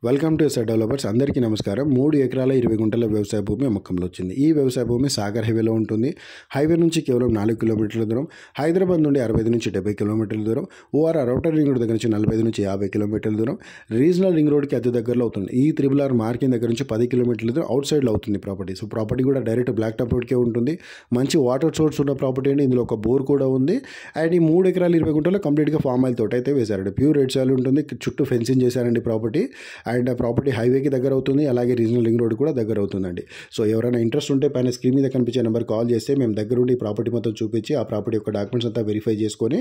Welcome to SR developers. అందరికీ నమస్కారం. 3 ఎకరాల 20 గుంటల వ్యవసాయ భూమి అమ్మకంలో వచ్చింది. ఈ వ్యవసాయ భూమి సాగర్ హైవేలో ఉంటుంది. హైవే నుంచి కేవలం 4 కిలోమీటర్ల దూరం, హైదరాబాద్ నుండి 65 నుంచి 70 కిలోమీటర్ల దూరం, ఓఆర్ఆర్ ఔటర్ రింగ్ రోడ్ దగ్గర నుంచి 45 నుంచి 50 కిలోమీటర్ల దూరం, రీజనల్ రింగ్ రోడ్కి అతి దగ్గరలో అవుతుంది. ఈ RRR మార్కింగ్ దగ్గర నుంచి 10 కిలోమీటర్ల దూరం అవుట్ సైడ్లో అవుతుంది ప్రాపర్టీ. సో ప్రాపర్టీ కూడా డైరెక్ట్ బ్లాక్ టాప్ రోడ్కే ఉంటుంది. మంచి వాటర్ సోర్స్ ఉన్న ప్రాపర్టీ అండి. ఇందులో ఒక బోర్ కూడా ఉంది. అండ్ ఈ 3 ఎకరాల 20 గుంటలో కంప్లీట్గా ఫామ్ ఆయిల్ తోట అయితే వేశారండి. ప్యూర్ రెడ్ సాయిల్ ఉంటుంది. చుట్టూ ఫెన్సింగ్ చేశారండి ప్రాపర్టీ. అండ్ ప్రాపర్టీ హైవేకి దగ్గర అవుతుంది. అలాగే రీజనల్ రింగ్ రోడ్ కూడా దగ్గర అవుతుందండి. సో ఎవరైనా ఇంట్రెస్ట్ ఉంటే పైన స్క్రీన్ మీద కనిపించే నెంబర్ కాల్ చేస్తే మేము దగ్గరుండి ప్రాపర్టీ మొత్తం చూపించి ఆ ప్రాపర్టీ యొక్క డాక్యుమెంట్స్ అంతా వెరిఫై చేసుకొని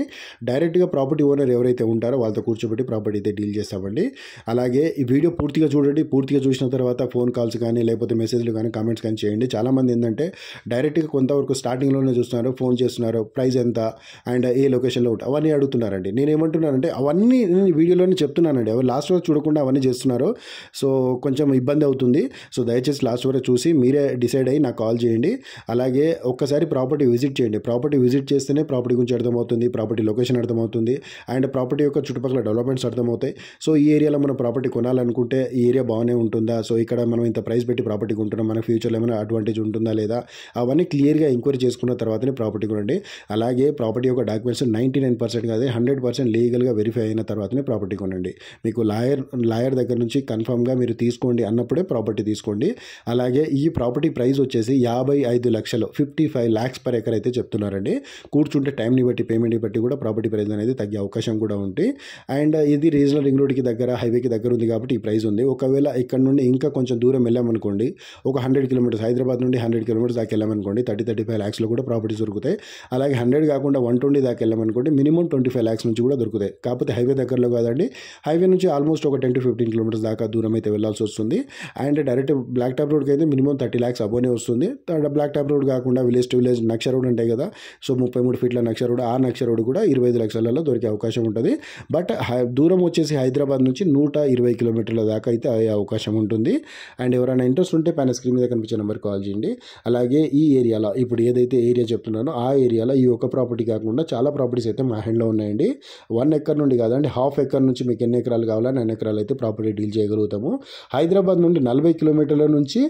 డైరెక్ట్గా ప్రాపర్టీ ఓనర్ ఎవరైతే ఉంటారో వాళ్ళతో కూర్చోబెట్టి ప్రాపర్టీ అయితే డీల్ చేస్తామండి. అలాగే ఈ వీడియో పూర్తిగా చూడండి. పూర్తిగా చూసిన తర్వాత ఫోన్ కాల్స్ కానీ లేకపోతే మెసేజ్లు కానీ కామెంట్స్ కానీ చేయండి. చాలామంది ఏంటంటే డైరెక్ట్గా కొంతవరకు స్టార్టింగ్లోనే చూస్తున్నారు, ఫోన్ చేస్తున్నారు, ప్రైస్ ఎంత అండ్ ఏ లొకేషన్లో ఉంటుంది అవన్నీ అడుగుతున్నారండి. నేను ఏమంటున్నానంటే అవన్నీ వీడియోలోనే చెప్తున్నానండి. ఎవరు లాస్ట్ వరకు చూడకుండా అవన్నీ చేస్తున్నారు. సో కొంచెం ఇబ్బంది అవుతుంది. సో దయచేసి లాస్ట్ వరకు చూసి మీరే డిసైడ్ అయ్యి నాకు కాల్ చేయండి. అలాగే ఒక్కసారి ప్రాపర్టీ విజిట్ చేయండి. ప్రాపర్టీ విజిట్ చేస్తేనే ప్రాపర్టీ గురించి అర్థమవుతుంది, ప్రాపర్టీ లొకేషన్ అర్థమవుతుంది అండ్ ప్రాపర్టీ యొక్క చుట్టుపక్కల డెవలప్మెంట్స్ అర్థమవుతాయి. సో ఈ ఏరియాలో మనం ప్రాపర్టీ కొనాలనుకుంటే ఈ ఏరియా బాగానే ఉంటుందా, సో ఇక్కడ మనం ఇంత ప్రైస్ పెట్టి ప్రాపర్టీ కొంటున్నాం, మన ఫ్యూచర్లో ఏమైనా అడ్వాంటేజ్ ఉంటుందా లేదా, అవన్నీ క్లియర్గా ఎంక్వైరీ చేసుకున్న తర్వాతనే ప్రాపర్టీ కొనండి. అలాగే ప్రాపర్టీ యొక్క డాక్యుమెంట్స్ 99% కాదు 100% లీగల్గా వెరిఫై అయిన తర్వాతనే ప్రాపర్టీ కొనండి. మీకు లాయర్ దగ్గర నుంచి కన్ఫర్మ్గా మీరు తీసుకోండి అన్నప్పుడే ప్రాపర్టీ తీసుకోండి. అలాగే ఈ ప్రాపర్టీ ప్రైస్ వచ్చేసి 55 లక్షలు 55 lakhs per acre అయితే చెప్తున్నారండి. కూర్చుంటే టైంని బట్టి పేమెంట్ని బట్టి కూడా ప్రాపర్టీ ప్రైస్ అనేది తగ్గే అవకాశం కూడా ఉంది. అండ్ ఇది రీజనల్ రింగ్ రోడ్కి దగ్గర హైవేకి దగ్గర ఉంది కాబట్టి ఈ ప్రైస్ ఉంది. ఒకవేళ ఇక్కడ నుండి ఇంకా కొంచెం దూరం వెళ్ళామనుకోండి, ఒక 100 కిలోమీటర్స్ హైదరాబాద్ నుండి 100 కిలోమీటర్స్ దాకా వెళ్ళామనుకోండి 30-35 lakhsలో కూడా ప్రాపర్టీస్ దొరుకుతాయి. అలాగే 100 కాకుండా 120 దాకా వెళ్ళామనుకోండి మినిమం 25 lakhs నుంచి కూడా దొరుకుతాయి. కాకపోతే హైవే దగ్గరలో కాదండి. హైవే నుంచి ఆల్మోస్ట్ ఒక 10-15 కిలోమీటర్స్ దాకా దూరం అయితే వెళ్ళాల్సి వస్తుంది. అండ్ డైరెక్ట్ బ్లాక్ టాప్ రోడ్కి అయితే మినిమం 30 lakhs అబోనే వస్తుంది. బ్లాక్ టాప్ రోడ్ కాకుండా విలేజ్ టు విలేజ్ నక్ష రోడ్ ఉంటాయి కదా, సో 33 ఫీట్ల నక్ష రోడ్, ఆ నక్ష రోడ్ కూడా 25 లక్షలలో దొరికే అవకాశం ఉంటుంది. బట్ దూరం వచ్చేసి హైదరాబాద్ నుంచి 120 కిలోమీటర్ల దాకా అయితే అయ్యే అవకాశం ఉంటుంది. అండ్ ఎవరైనా ఇంట్రెస్ట్ ఉంటే పైన స్క్రీన్ మీద కనిపించే నెంబర్ కాల్ చేయండి. అలాగే ఈ ఏరియాలో ఇప్పుడు ఏదైతే ఏరియా చెప్తున్నానో ఆ ఏరియాలో ఈ ఒక ప్రాపర్టీ కాకుండా చాలా ప్రాపర్టీస్ అయితే మా హ్యాండ్లో ఉన్నాయండి. 1 ఎకర్ నుండి కాదండి, ½ ఎకర్ నుంచి మీకు ఎన్ని ఎకరాలు కావాలా 9 ఎకరాలు అయితే ప్రాపర్టీ డీల్ చేయగలుగుతాము. హైదరాబాద్ నుండి 40 కిలోమీటర్ల నుంచి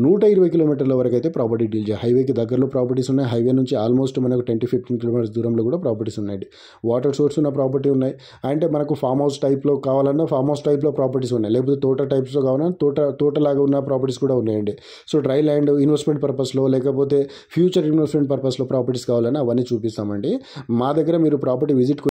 120 కిలోమీటర్ల వరకు అయితే ప్రాపర్టీ డీల్ చేయాలి. హైవేకి దగ్గరలో ప్రాపర్టీస్ ఉన్నాయి. హైవే నుంచి ఆల్మోస్ట్ మనకు 10-15 కిలోమీటర్స్ దూరంలో కూడా ప్రాపర్టీస్ ఉన్నాయి. వాటర్ సోర్స్ ఉన్న ప్రాపర్టీ ఉన్నాయి. అంటే మనకు ఫామ్ హౌస్ టైప్లో కావాలన్నా ఫామ్ హౌస్ టైప్లో ప్రాపర్టీస్ ఉన్నాయి. లేకపోతే తోట టైప్స్లో కావాలన్నా తోటలాగా ఉన్న ప్రాపర్టీస్ కూడా ఉన్నాయండి. సో డ్రై ల్యాండ్ ఇన్వెస్ట్మెంట్ పర్పస్లో లేకపోతే ఫ్యూచర్ ఇన్వెస్ట్మెంట్ పర్పస్లో ప్రాపర్టీస్ కావాలన్నా అవన్నీ చూపిస్తామండి. మా దగ్గర మీరు ప్రాపర్టీ విజిట్